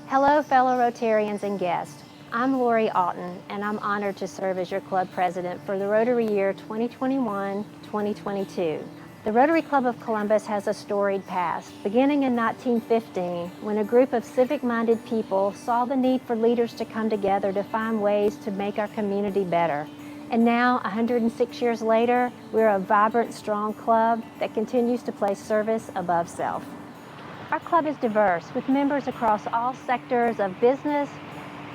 Hello, fellow Rotarians and guests. I'm Lori Oughton, and I'm honored to serve as your club president for the Rotary year 2021-2022. The Rotary Club of Columbus has a storied past, beginning in 1915, when a group of civic-minded people saw the need for leaders to come together to find ways to make our community better. And now, 106 years later, we're a vibrant, strong club that continues to place service above self. Our club is diverse, with members across all sectors of business,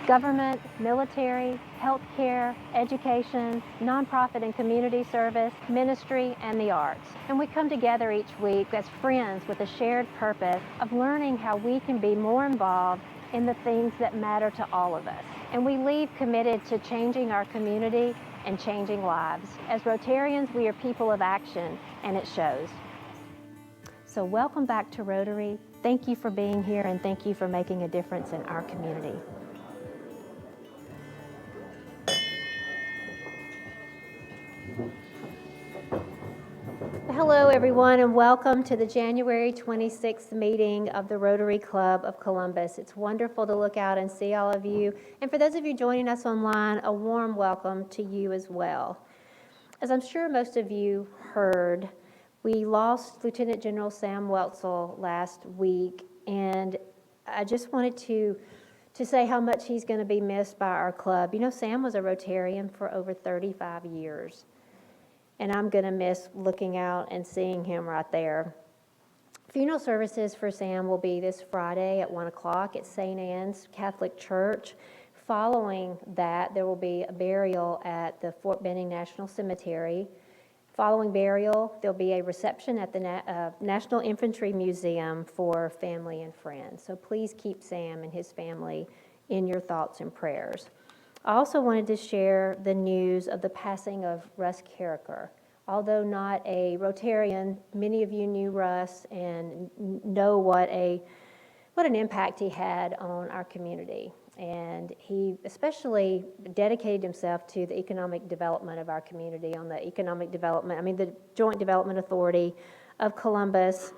government, military, healthcare, education, nonprofit and community service, ministry, and the arts. And we come together each week as friends with a shared purpose of learning how we can be more involved in the things that matter to all of us. And we leave committed to changing our community and changing lives. As Rotarians, we are people of action, and it shows. So welcome back to Rotary. Thank you for being here, and thank you for making a difference in our community. Hello, everyone, and welcome to the January 26th meeting of the Rotary Club of Columbus. It's wonderful to look out and see all of you. And for those of you joining us online, a warm welcome to you as well. As I'm sure most of you heard, we lost Lieutenant General Sam Weltzell last week, and I just wanted to say how much he's going to be missed by our club. You know, Sam was a Rotarian for over 35 years, and I'm going to miss looking out and seeing him right there. Funeral services for Sam will be this Friday at 1 o'clock at St. Anne's Catholic Church. Following that, there will be a burial at the Fort Benning National Cemetery. Following burial, there'll be a reception at the National Infantry Museum for family and friends. So please keep Sam and his family in your thoughts and prayers. I also wanted to share the news of the passing of Russ Carricker. Although not a Rotarian, many of you knew Russ and know what an impact he had on our community. And he especially dedicated himself to the economic development of our community on the the Joint Development Authority of Columbus,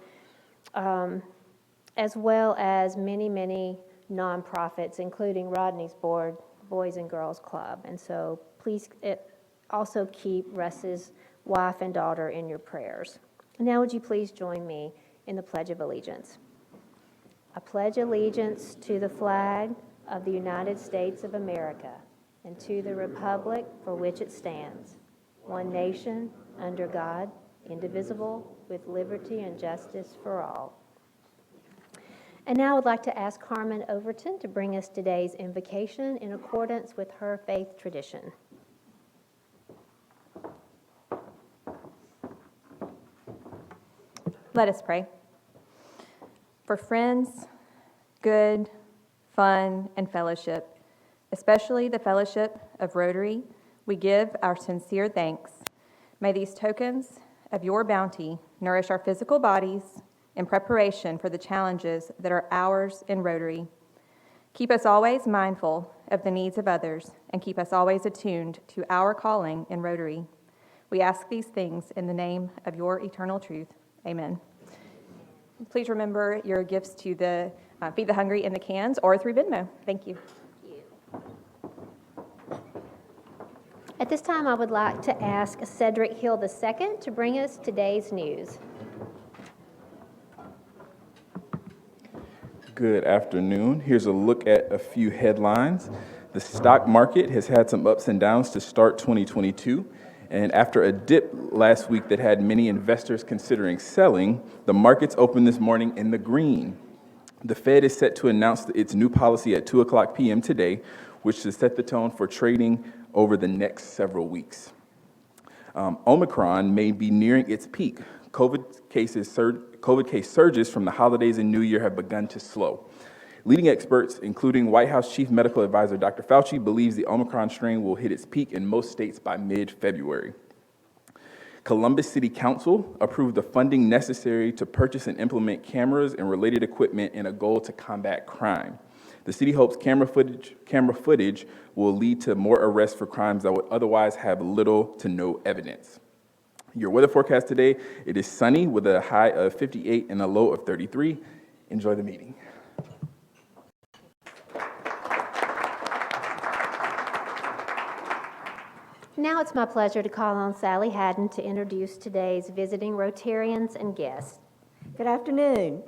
as well as many, many nonprofits, including Rodney's Board, Boys and Girls Club. And so please also keep Russ's wife and daughter in your prayers. Now would you please join me in the Pledge of Allegiance. I pledge allegiance to the flag of the United States of America and to the republic for which it stands, one nation, under God, indivisible, with liberty and justice for all. And now I would like to ask Carmen Overton to bring us today's invocation in accordance with her faith tradition. Let us pray. For friends, good, fun, and fellowship, especially the fellowship of Rotary, we give our sincere thanks. May these tokens of your bounty nourish our physical bodies in preparation for the challenges that are ours in Rotary. Keep us always mindful of the needs of others and keep us always attuned to our calling in Rotary. We ask these things in the name of your eternal truth. Amen. Please remember your gifts to the Feed the Hungry in the cans or through Venmo. Thank you. At this time, I would like to ask Cedrid Hill II to bring us today's news. Good afternoon. Here's a look at a few headlines. The stock market has had some ups and downs to start 2022. And after a dip last week that had many investors considering selling, the markets opened this morning in the green. The Fed is set to announce its new policy at 2 o'clock p.m. today, which should set the tone for trading over the next several weeks. Omicron may be nearing its peak. COVID case surges from the holidays and New Year have begun to slow. Leading experts, including White House Chief Medical Advisor Dr. Fauci, believes the Omicron strain will hit its peak in most states by mid-February. Columbus City Council approved the funding necessary to purchase and implement cameras and related equipment in a goal to combat crime. The city hopes camera footage will lead to more arrests for crimes that would otherwise have little to no evidence. Your weather forecast today, it is sunny with a high of 58 and a low of 33. Enjoy the meeting. Now it's my pleasure to call on Sallie Hadden to introduce today's visiting Rotarians and guests. Good afternoon.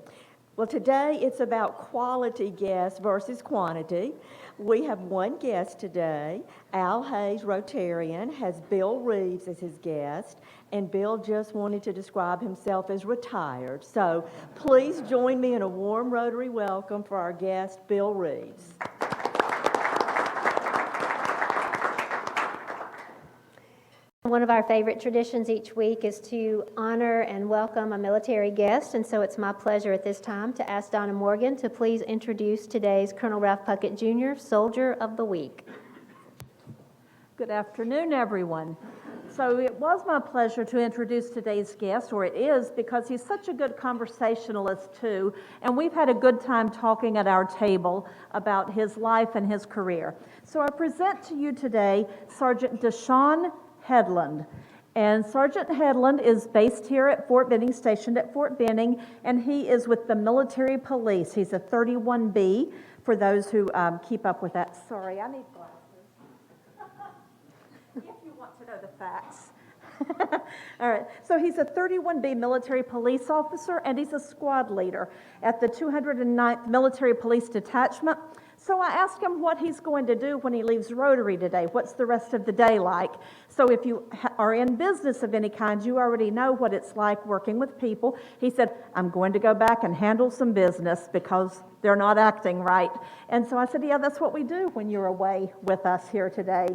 Well, today it's about quality guests versus quantity. We have one guest today. Al Hayes, Rotarian, has Bill Reeves as his guest, and Bill just wanted to describe himself as retired. So please join me in a warm Rotary welcome for our guest, Bill Reeves. One of our favorite traditions each week is to honor and welcome a military guest, and so it's my pleasure at this time to ask Donna Morgan to please introduce today's Colonel Ralph Puckett Jr. Soldier of the Week. Good afternoon, everyone. So it was my pleasure to introduce today's guest, or it is, because he's such a good conversationalist too, and we've had a good time talking at our table about his life and his career. So I present to you today Sergeant Deshawn Hedlund. And Sergeant Headland is based here at Fort Benning, stationed at Fort Benning, and he is with the military police. He's a 31B, for those who keep up with that. Sorry, I need glasses. If you want to know the facts. All right, so he's a 31B military police officer, and he's a squad leader at the 209th Military Police Detachment. So I asked him what he's going to do when he leaves Rotary today. What's the rest of the day like? So if you are in business of any kind, you already know what it's like working with people. He said, I'm going to go back and handle some business because they're not acting right. And so I said, yeah, that's what we do when you're away with us here today.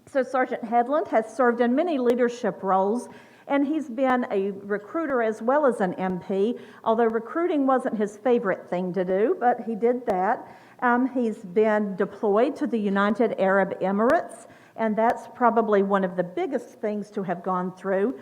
So Sergeant Headland has served in many leadership roles, and he's been a recruiter as well as an MP, although recruiting wasn't his favorite thing to do, but he did that. He's been deployed to the United Arab Emirates, and that's probably one of the biggest things to have gone through.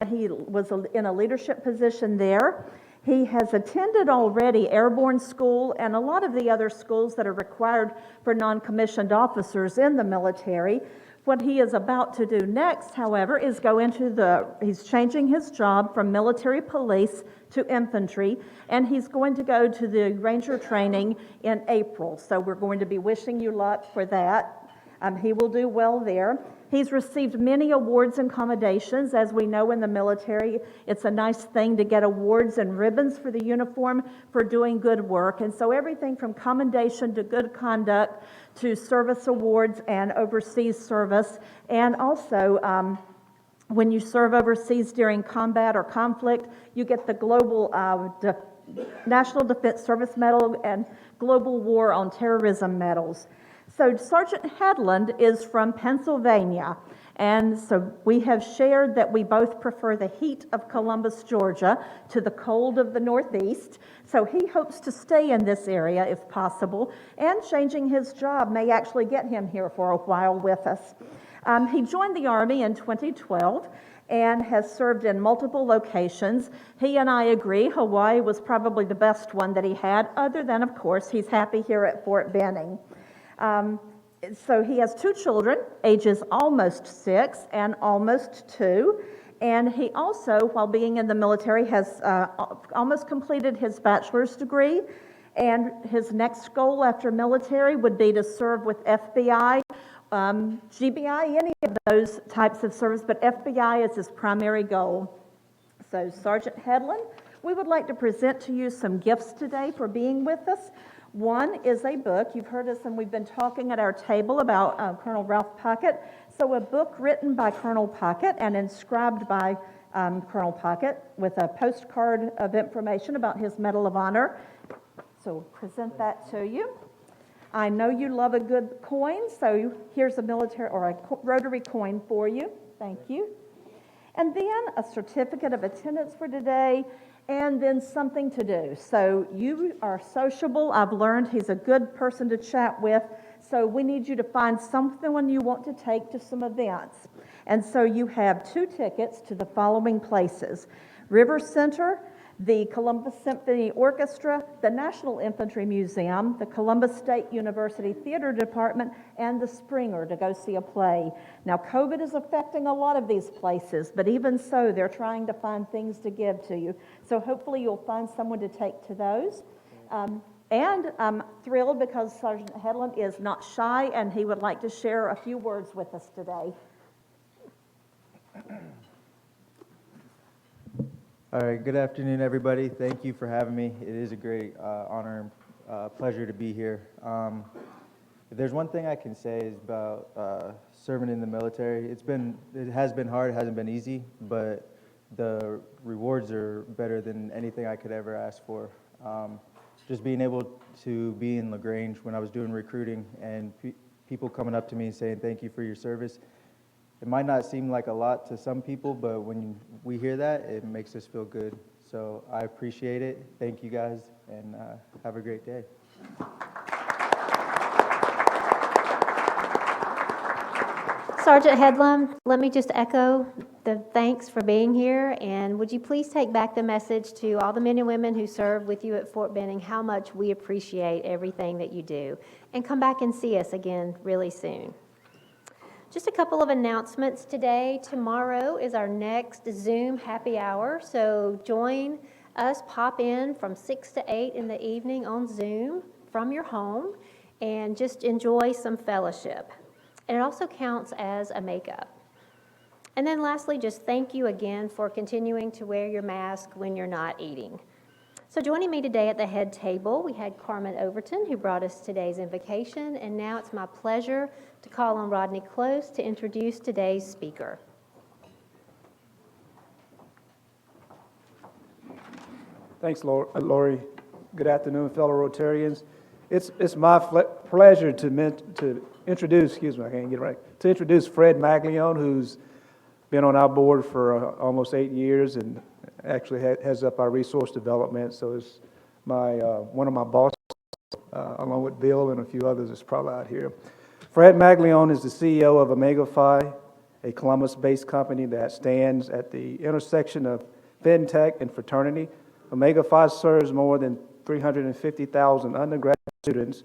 He was in a leadership position there. He has attended already airborne school and a lot of the other schools that are required for non-commissioned officers in the military. What he is about to do next, however, is go into he's changing his job from military police to infantry, and he's going to go to the Ranger training in April. So we're going to be wishing you luck for that. He will do well there. He's received many awards and commendations. As we know in the military, it's a nice thing to get awards and ribbons for the uniform for doing good work. And so everything from commendation to good conduct to service awards and overseas service. And also, when you serve overseas during combat or conflict, you get the Global National Defense Service Medal and Global War on Terrorism medals. So Sergeant Headland is from Pennsylvania, and so we have shared that we both prefer the heat of Columbus, Georgia, to the cold of the Northeast. So he hopes to stay in this area if possible, and changing his job may actually get him here for a while with us. He joined the Army in 2012 and has served in multiple locations. He and I agree Hawaii was probably the best one that he had, other than, of course, he's happy here at Fort Benning. So he has two children, ages almost 6 and almost 2. And he also, while being in the military, has almost completed his bachelor's degree. And his next goal after military would be to serve with FBI, GBI, any of those types of service, but FBI is his primary goal. So Sergeant Headland, we would like to present to you some gifts today for being with us. One is a book. You've heard us, and we've been talking at our table about Colonel Ralph Puckett. So a book written by Colonel Puckett and inscribed by Colonel Puckett with a postcard of information about his Medal of Honor. So present that to you. I know you love a good coin, so here's a military or a Rotary coin for you. Thank you. And then a certificate of attendance for today, and then something to do. So you are sociable. I've learned he's a good person to chat with. So we need you to find something you want to take to some events. And so you have 2 tickets to the following places: River Center, the Columbus Symphony Orchestra, the National Infantry Museum, the Columbus State University Theater Department, and the Springer to go see a play. Now, COVID is affecting a lot of these places, but even so, they're trying to find things to give to you. So hopefully you'll find someone to take to those. And I'm thrilled because Sergeant Hedlund is not shy, and he would like to share a few words with us today. All right, good afternoon, everybody. Thank you for having me. It is a great honor and pleasure to be here. If there's one thing I can say is about serving in the military. It has been hard, it hasn't been easy, but the rewards are better than anything I could ever ask for. Just being able to be in LaGrange when I was doing recruiting and people coming up to me and saying thank you for your service. It might not seem like a lot to some people, but when we hear that, it makes us feel good. So I appreciate it. Thank you guys, and have a great day. Sergeant Hedlund, let me just echo the thanks for being here, and would you please take back the message to all the men and women who serve with you at Fort Benning, how much we appreciate everything that you do, and come back and see us again really soon. Just a couple of announcements today. Tomorrow is our next Zoom happy hour, so join us, pop in from 6 to 8 in the evening on Zoom from your home, and just enjoy some fellowship. And it also counts as a makeup. And then lastly, just thank you again for continuing to wear your mask when you're not eating. So joining me today at the head table, we had Carmen Overton, who brought us today's invocation, and now it's my pleasure to call on Rodney Close to introduce today's speaker. Thanks, Lori. Good afternoon, fellow Rotarians. It's my pleasure to introduce, to introduce Fred Maglione, who's been on our board for almost 8 years and actually heads up our resource development. So it's one of my bosses, along with Bill and a few others, is probably out here. Fred Maglione is the CEO of OmegaFi, a Columbus-based company that stands at the intersection of fintech and fraternity. OmegaFi serves more than 350,000 undergraduate students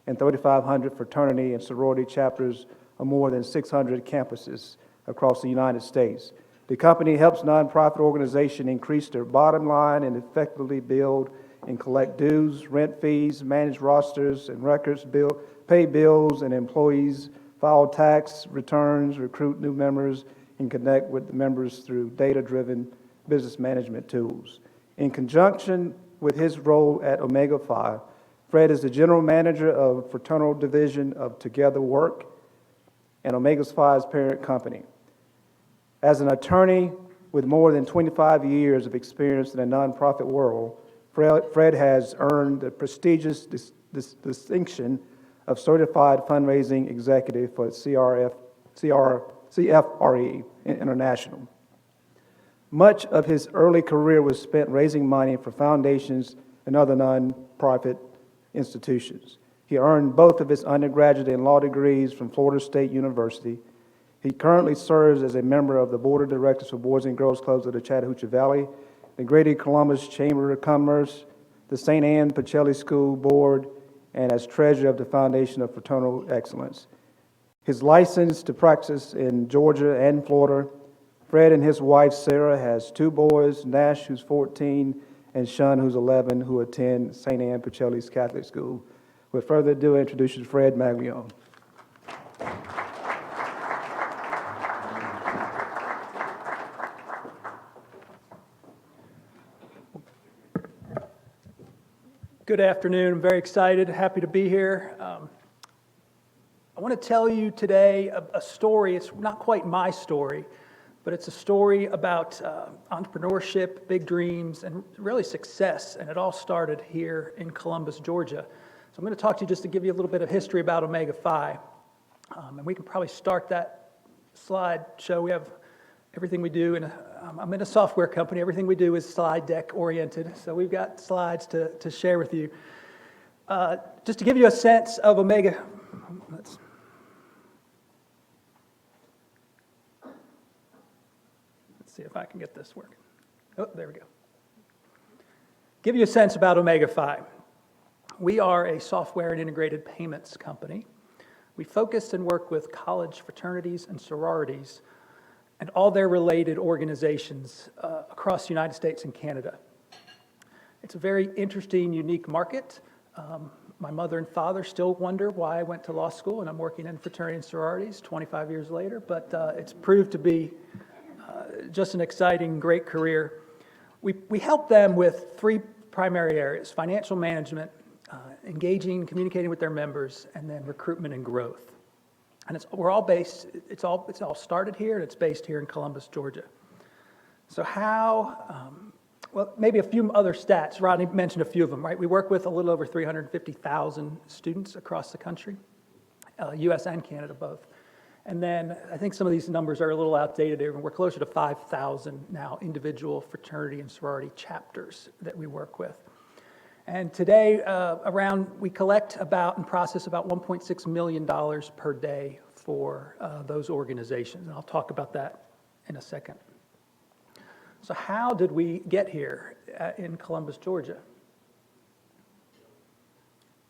and 3,500 fraternity and sorority chapters of more than 600 campuses across the United States. The company helps nonprofit organizations increase their bottom line and effectively build and collect dues, rent fees, manage rosters and records, pay bills and employees, file tax returns, recruit new members, and connect with the members through data-driven business management tools. In conjunction with his role at OmegaFi, Fred is the general manager of Fraternal Division of Together Work and OmegaFi's parent company. As an attorney with more than 25 years of experience in the nonprofit world, Fred has earned the prestigious distinction of Certified Fundraising Executive for CFRE International. Much of his early career was spent raising money for foundations and other nonprofit institutions. He earned both of his undergraduate and law degrees from Florida State University. He currently serves as a member of the Board of Directors for Boys and Girls Clubs of the Chattahoochee Valley, the Greater Columbus Chamber of Commerce, the St. Anne Pacelli School Board, and as treasurer of the Foundation of Fraternal Excellence. His license to practice in Georgia and Florida. Fred and his wife, Sarah, has 2 boys, Nash, who's 14, and Sean, who's 11, who attend St. Anne Pacelli's Catholic School. With further ado, I introduce you to Fred Maglione. Good afternoon. I'm very excited, happy to be here. I want to tell you today a story. It's not quite my story, but it's a story about entrepreneurship, big dreams, and really success. And it all started here in Columbus, Georgia. So I'm going to talk to you just to give you a little bit of history about OmegaFi. And we can probably start that slide show. We have everything we do, and I'm in a software company. Everything we do is slide deck oriented. So we've got slides to share with you. Just to give you a sense of Omega. Let's see if I can get this working. Oh, there we go. Give you a sense about OmegaFi. We are a software and integrated payments company. We focus and work with college fraternities and sororities and all their related organizations across the United States and Canada. It's a very interesting, unique market. My mother and father still wonder why I went to law school, and I'm working in fraternity and sororities 25 years later, but it's proved to be just an exciting, great career. We help them with three primary areas: financial management, engaging, communicating with their members, and then recruitment and growth. And we're all based, it's all started here, and it's based here in Columbus, Georgia. So how, well, maybe a few other stats. Rodney mentioned a few of them, right? We work with a little over 350,000 students across the country, US and Canada both. And then I think some of these numbers are a little outdated. We're closer to 5,000 now individual fraternity and sorority chapters that we work with. And today, we collect about and process about $1.6 million per day for those organizations. And I'll talk about that in a second. So how did we get here in Columbus, Georgia?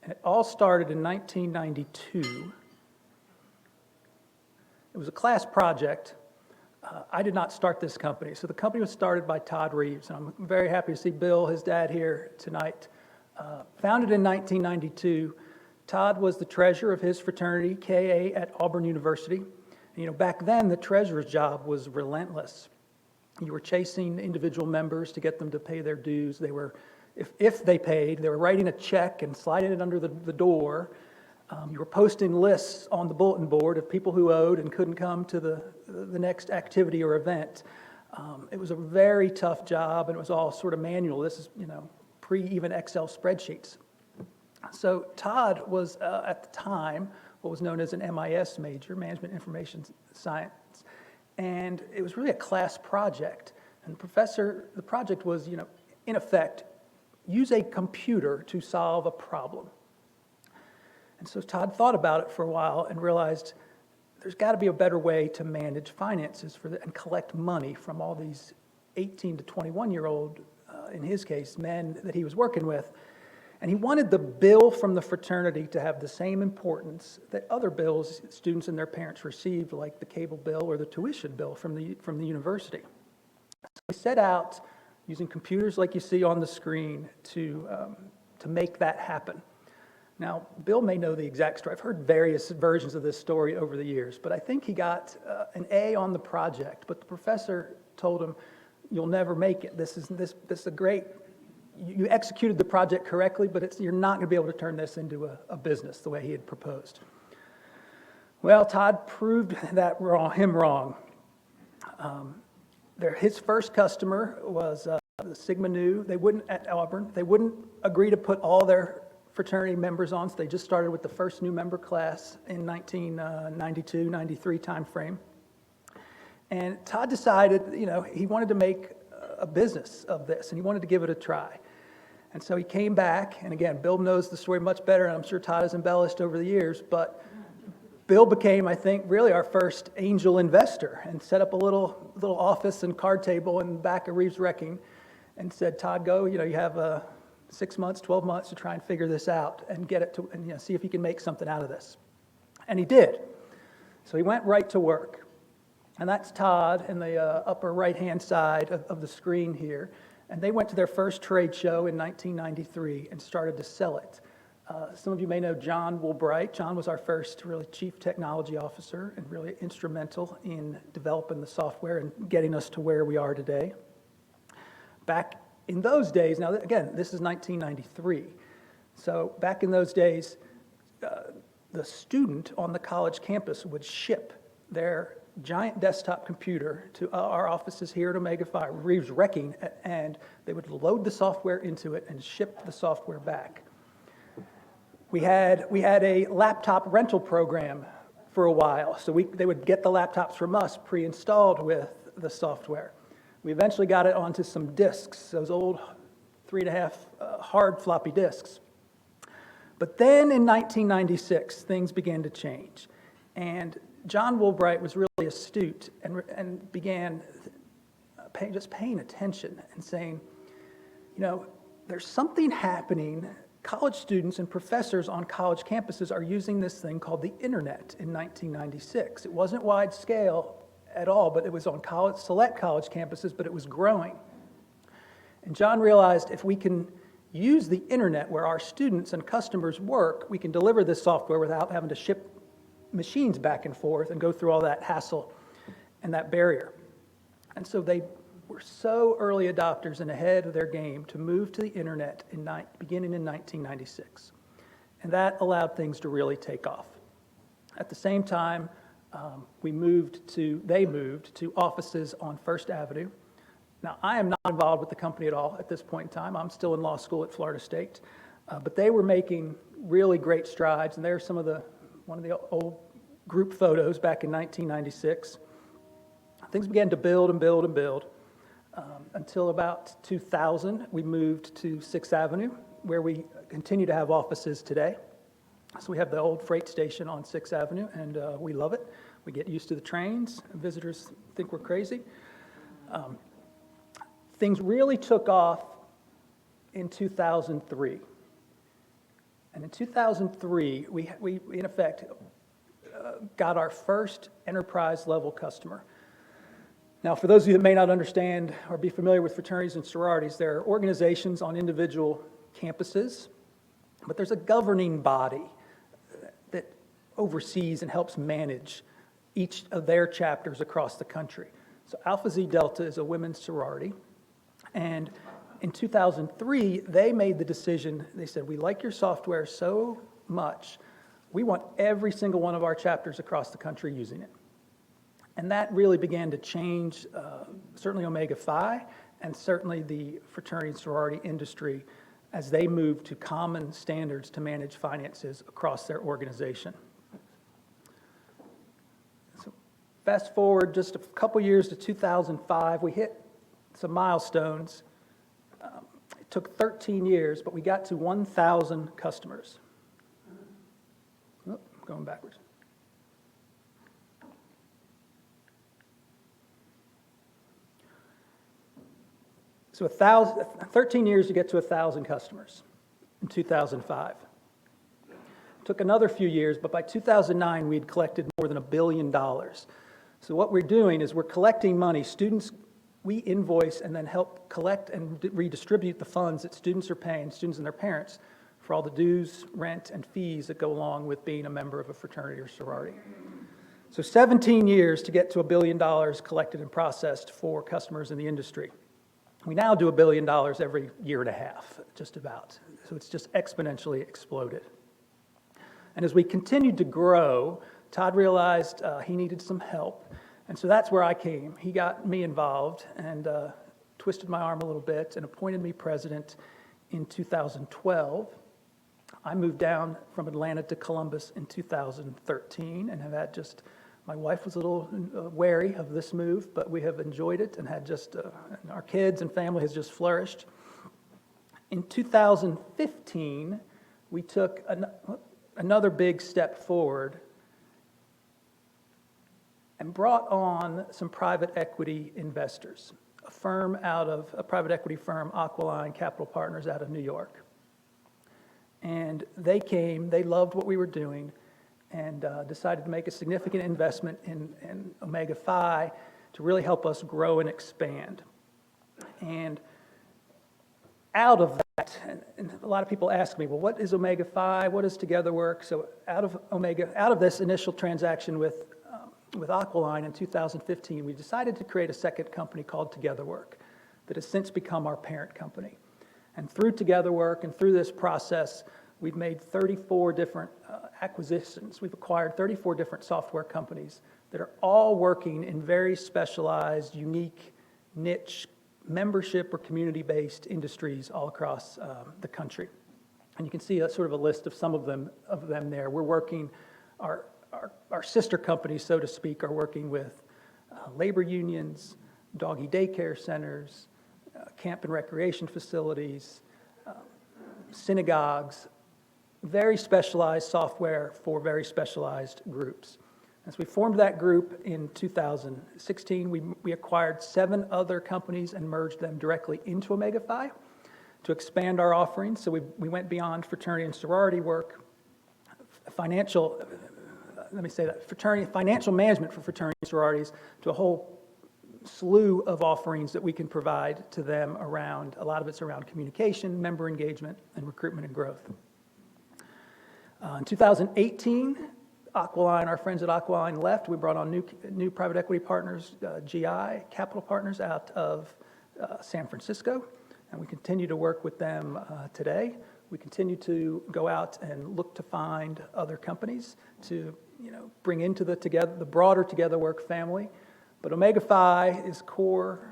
And it all started in 1992. It was a class project. I did not start this company. So the company was started by Todd Reeves. And I'm very happy to see Bill, his dad, here tonight. Founded in 1992, Todd was the treasurer of his fraternity, KA, at Auburn University. And, you know, back then, the treasurer's job was relentless. You were chasing individual members to get them to pay their dues. They were, if they paid, they were writing a check and sliding it under the door. You were posting lists on the bulletin board of people who owed and couldn't come to the next activity or event. It was a very tough job, and it was all sort of manual. This is, you know, pre-even Excel spreadsheets. So Todd was, at the time, what was known as an MIS major, Management Information Science, and it was really a class project. And the project was, you know, in effect, use a computer to solve a problem. And so Todd thought about it for a while and realized there's got to be a better way to manage finances and collect money from all these 18 to 21-year-old, in his case, men that he was working with. And he wanted the bill from the fraternity to have the same importance that other bills students and their parents received, like the cable bill or the tuition bill from the university. So he set out, using computers like you see on the screen, to make that happen. Now, Bill may know the exact story. I've heard various versions of this story over the years, but I think he got an A on the project, but the professor told him, "You'll never make it. This is a great, you executed the project correctly, but you're not going to be able to turn this into a business the way he had proposed." Well, Todd proved him wrong. His first customer was the Sigma Nu. At Auburn, they wouldn't agree to put all their fraternity members on, so they just started with the first new member class in 1992, 93 timeframe. And Todd decided, you know, he wanted to make a business of this, and he wanted to give it a try. And so he came back, and again, Bill knows the story much better, and I'm sure Todd has embellished over the years, but Bill became, I think, really our first angel investor and set up a little office and card table in the back of Reeves Wrecking and said, "Todd, go, you know, you have 6 months, 12 months to try and figure this out and get it to, and, you know, see if you can make something out of this." And he did. So he went right to work. And that's Todd in the upper right-hand side of the screen here. And they went to their first trade show in 1993 and started to sell it. Some of you may know John Woolbright. John was our first really chief technology officer and really instrumental in developing the software and getting us to where we are today. Back in those days, now again, this is 1993. So back in those days, the student on the college campus would ship their giant desktop computer to our offices here at OmegaFi, Reeves Wrecking, and they would load the software into it and ship the software back. We had a laptop rental program for a while, so they would get the laptops from us pre-installed with the software. We eventually got it onto some disks, those old 3.5 hard floppy disks. But then in 1996, things began to change, and John Woolbright was really astute and began just paying attention and saying, you know, there's something happening. College students and professors on college campuses are using this thing called the internet in 1996. It wasn't wide scale at all, but it was on select college campuses, but it was growing. And John realized if we can use the internet where our students and customers work, we can deliver this software without having to ship machines back and forth and go through all that hassle and that barrier. And so they were so early adopters and ahead of their game to move to the internet beginning in 1996. And that allowed things to really take off. At the same time, they moved to offices on First Avenue. Now, I am not involved with the company at all at this point in time. I'm still in law school at Florida State. But they were making really great strides, and there's one of the old group photos back in 1996. Things began to build and build and build until about 2000. We moved to 6th Avenue, where we continue to have offices today. So we have the old freight station on 6th Avenue, and we love it. We get used to the trains. Visitors think we're crazy. Things really took off in 2003. And in 2003, we in effect, got our first enterprise-level customer. Now, for those of you that may not understand or be familiar with fraternities and sororities, there are organizations on individual campuses, but there's a governing body that oversees and helps manage each of their chapters across the country. So Alpha Xi Delta is a women's sorority, and in 2003, they made the decision, they said, we like your software so much, we want every single one of our chapters across the country using it. And that really began to change, certainly OmegaFi, and certainly the fraternity and sorority industry as they moved to common standards to manage finances across their organization. So fast forward just a couple years to 2005, we hit some milestones. It took 13 years, but we got to 1,000 customers. Oh, going backwards. So 13 years to get to 1,000 customers in 2005. It took another few years, but by 2009, we'd collected more than $1 billion. So what we're doing is we're collecting money. Students, we invoice and then help collect and redistribute the funds that students are paying, students and their parents, for all the dues, rent, and fees that go along with being a member of a fraternity or sorority. So 17 years to get to $1 billion collected and processed for customers in the industry. We now do $1 billion every year and a half, just about. So it's just exponentially exploded. And as we continued to grow, Todd realized he needed some help. And so that's where I came. He got me involved and twisted my arm a little bit and appointed me president in 2012. I moved down from Atlanta to Columbus in 2013 and have had just, my wife was a little wary of this move, but we have enjoyed it and had just, our kids and family has just flourished. In 2015, we took another big step forward and brought on some private equity investors, a private equity firm, Aquiline Capital Partners out of New York. And they came, they loved what we were doing, and decided to make a significant investment in OmegaFi to really help us grow and expand. And out of that, and a lot of people ask me, well, what is OmegaFi? What does Together Work? So out of this initial transaction with Aquiline in 2015, we decided to create a second company called Together Work that has since become our parent company. And through Together Work and through this process, we've made 34 different acquisitions. We've acquired 34 different software companies that are all working in very specialized, unique, niche, membership or community-based industries all across the country. And you can see a sort of a list of some of them there. We're working, our sister companies, so to speak, are working with labor unions, doggy daycare centers, camp and recreation facilities, synagogues, very specialized software for very specialized groups. As we formed that group in 2016, we acquired 7 other companies and merged them directly into OmegaFi. to expand our offerings. So we went beyond fraternity and sorority work, financial management for fraternity and sororities, to a whole slew of offerings that we can provide to them around, a lot of it's around communication, member engagement, and recruitment and growth. In 2018, Aqualine, our friends at Aqualine left. We brought on new private equity partners, GI Capital Partners out of San Francisco, and we continue to work with them today. We continue to go out and look to find other companies to, bring into the broader Together Work family. But OmegaFi is core,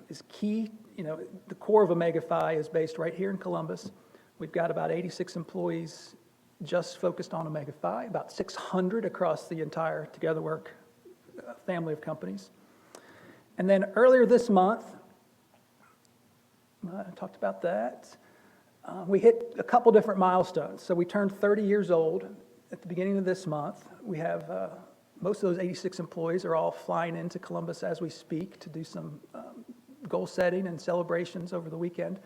is key. The core of OmegaFi is based right here in Columbus. We've got about 86 employees just focused on OmegaFi, about 600 across the entire Together Work family of companies. And then earlier this month, I talked about that. We hit a couple different milestones. So we turned 30 years old at the beginning of this month. We have most of those 86 employees are all flying into Columbus as we speak to do some goal setting and celebrations over the weekend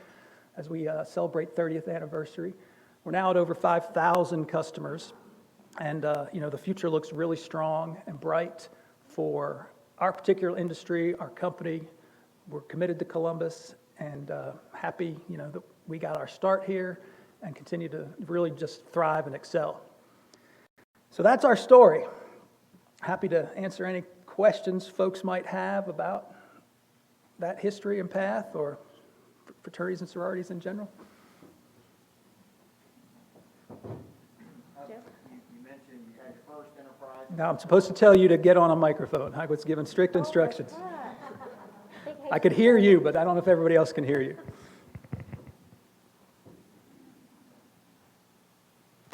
as we celebrate 30th anniversary. We're now at over 5,000 customers, and the future looks really strong and bright for our particular industry, our company. We're committed to Columbus and happy, that we got our start here and continue to really just thrive and excel. So that's our story. Happy to answer any questions folks might have about that history and path or fraternities and sororities in general. You mentioned you had your first enterprise. Now, I'm supposed to tell you to get on a microphone. I was given strict instructions. I could hear you, but I don't know if everybody else can hear you.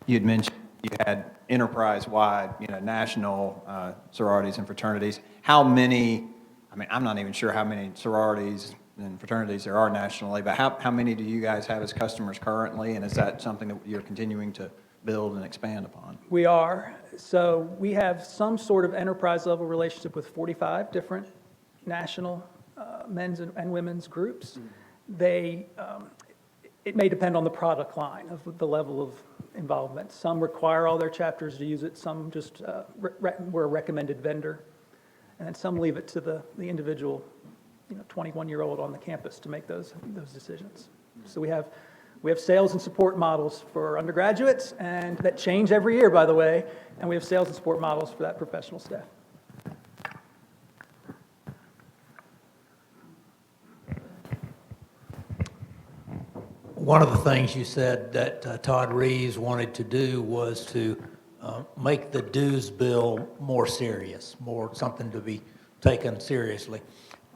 You'd mentioned you had enterprise-wide, national sororities and fraternities. How many, I'm not even sure how many sororities and fraternities there are nationally, but how many do you guys have as customers currently, and is that something that you're continuing to build and expand upon? We are. So we have some sort of enterprise-level relationship with 45 different national men's and women's groups. It may depend on the product line of the level of involvement. Some require all their chapters to use it. Some just we're a recommended vendor, and then some leave it to the individual 21-year-old on the campus to make those decisions. So we have sales and support models for undergraduates, and that change every year, by the way, and we have sales and support models for that professional staff. One of the things you said that Todd Reeves wanted to do was to make the dues bill more serious, more something to be taken seriously.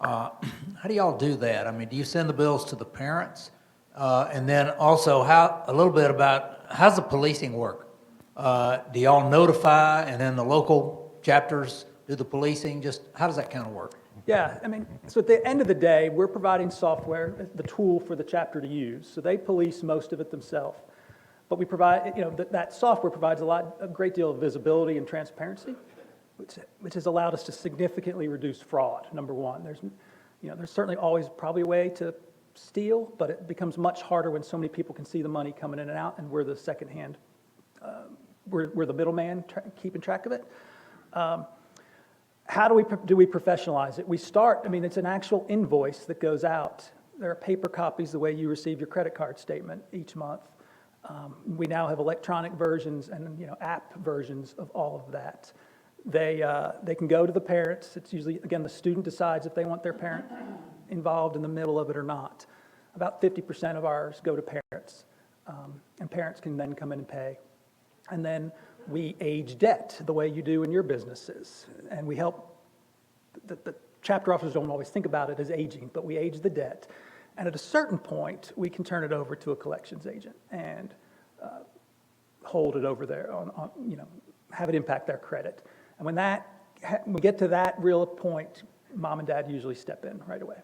How do y'all do that? Do you send the bills to the parents? And then also, a little bit about how's the policing work? Do y'all notify and then the local chapters do the policing? Just how does that kind of work? Yeah, so at the end of the day, we're providing software, the tool for the chapter to use. So they police most of it themselves. But we provide, that software provides a great deal of visibility and transparency, which has allowed us to significantly reduce fraud, number one. There's certainly always probably a way to steal, but it becomes much harder when so many people can see the money coming in and out, and we're the second hand, we're the middleman keeping track of it. How do we professionalize it? We start, it's an actual invoice that goes out. There are paper copies the way you receive your credit card statement each month. We now have electronic versions and app versions of all of that. They can go to the parents. It's usually, again, the student decides if they want their parent involved in the middle of it or not. About 50% of ours go to parents, and parents can then come in and pay. And then we age debt the way you do in your businesses, and we help. The chapter officers don't always think about it as aging, but we age the debt. And at a certain point, we can turn it over to a collections agent and hold it over there, have it impact their credit. And when we get to that real point, mom and dad usually step in right away.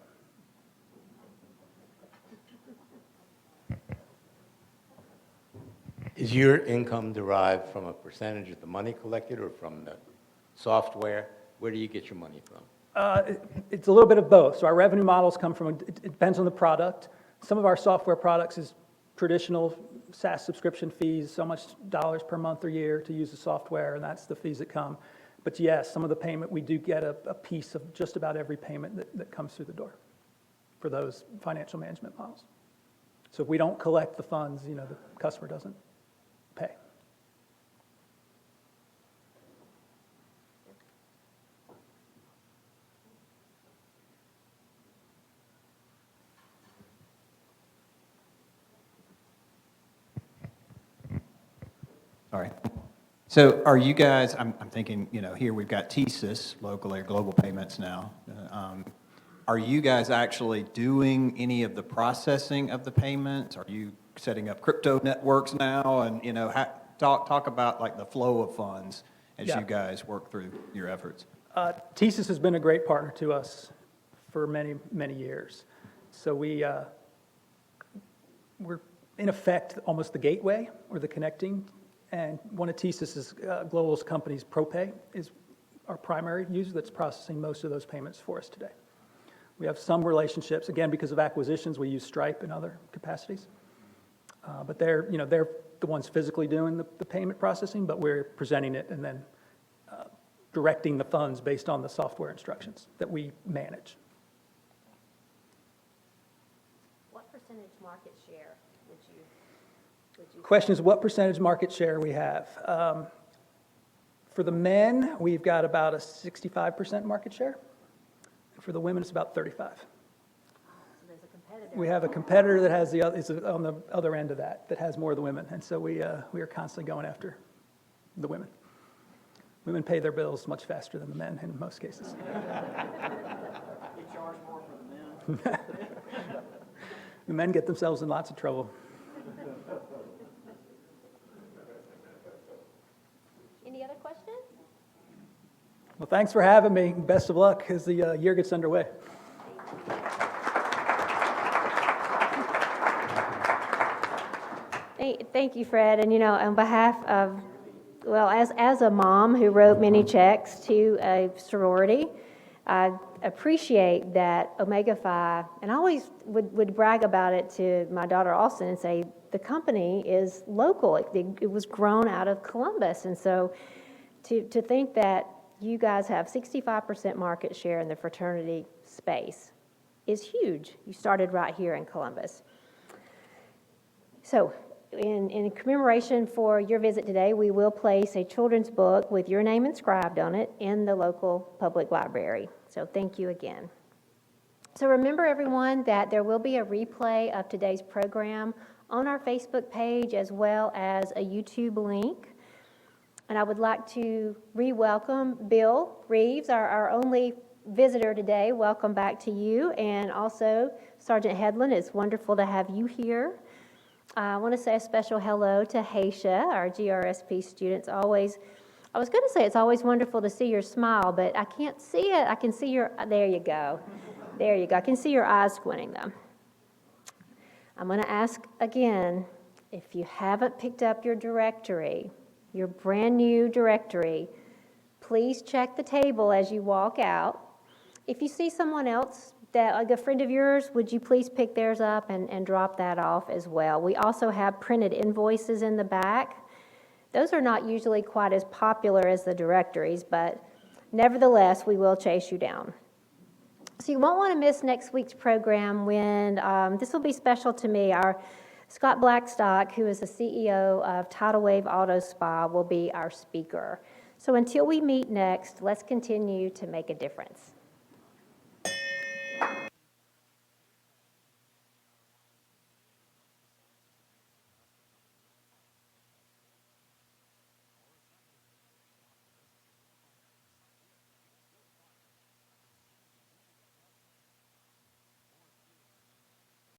Is your income derived from a percentage of the money collected or from the software? Where do you get your money from? It's a little bit of both. So our revenue models come from, it depends on the product. Some of our software products is traditional SaaS subscription fees, so much dollars per month or year to use the software, and that's the fees that come. But yes, some of the payment, we do get a piece of just about every payment that comes through the door for those financial management models. So if we don't collect the funds, the customer doesn't pay. All right. So are you guys, I'm thinking, here we've got TSYS locally, or Global Payments now. Are you guys actually doing any of the processing of the payments? Are you setting up crypto networks now? And, talk about like the flow of funds as Yeah. you guys work through your efforts. TSYS has been a great partner to us for many, many years. So we're in effect almost the gateway or the connecting. And one of TSYS's Global's companies, ProPay, is our primary user that's processing most of those payments for us today. We have some relationships, again, because of acquisitions, we use Stripe in other capacities. But they're the ones physically doing the payment processing, but we're presenting it and then directing the funds based on the software instructions that we manage. What percentage market share would you Question is, what percentage market share we have? For the men, we've got about a 65% market share. For the women, it's about 35. So there's a competitor. We have a competitor that has is on the other end of that has more of the women, and so we are constantly going after the women. Women pay their bills much faster than the men in most cases. We charge more for the men. The men get themselves in lots of trouble. Any other questions? Well, thanks for having me. Best of luck as the year gets underway. Thank you, Fred. And, on behalf of, as a mom who wrote many checks to a sorority, I appreciate that OmegaFi, and I always would brag about it to my daughter Austin and say, the company is local. It was grown out of Columbus. And so to think that you guys have 65% market share in the fraternity space is huge. You started right here in Columbus. So in commemoration for your visit today, we will place a children's book with your name inscribed on it in the local public library. So thank you again. So remember, everyone, that there will be a replay of today's program on our Facebook page as well as a YouTube link. And I would like to re-welcome Bill Reeves, our only visitor today. Welcome back to you. And also, Sergeant Headland, it's wonderful to have you here. I want to say a special hello to Haisha, our GRSP students. I was going to say it's always wonderful to see your smile, but I can't see it. I can see there you go. There you go. I can see your eyes squinting, though. I'm going to ask again, if you haven't picked up your directory, your brand new directory, please check the table as you walk out. If you see someone else, like a friend of yours, would you please pick theirs up and drop that off as well? We also have printed invoices in the back. Those are not usually quite as popular as the directories, but nevertheless, we will chase you down. So you won't want to miss next week's program when, this will be special to me, our Scott Blackstock, who is the CEO of Tidal Wave Auto Spa, will be our speaker. So until we meet next, let's continue to make a difference.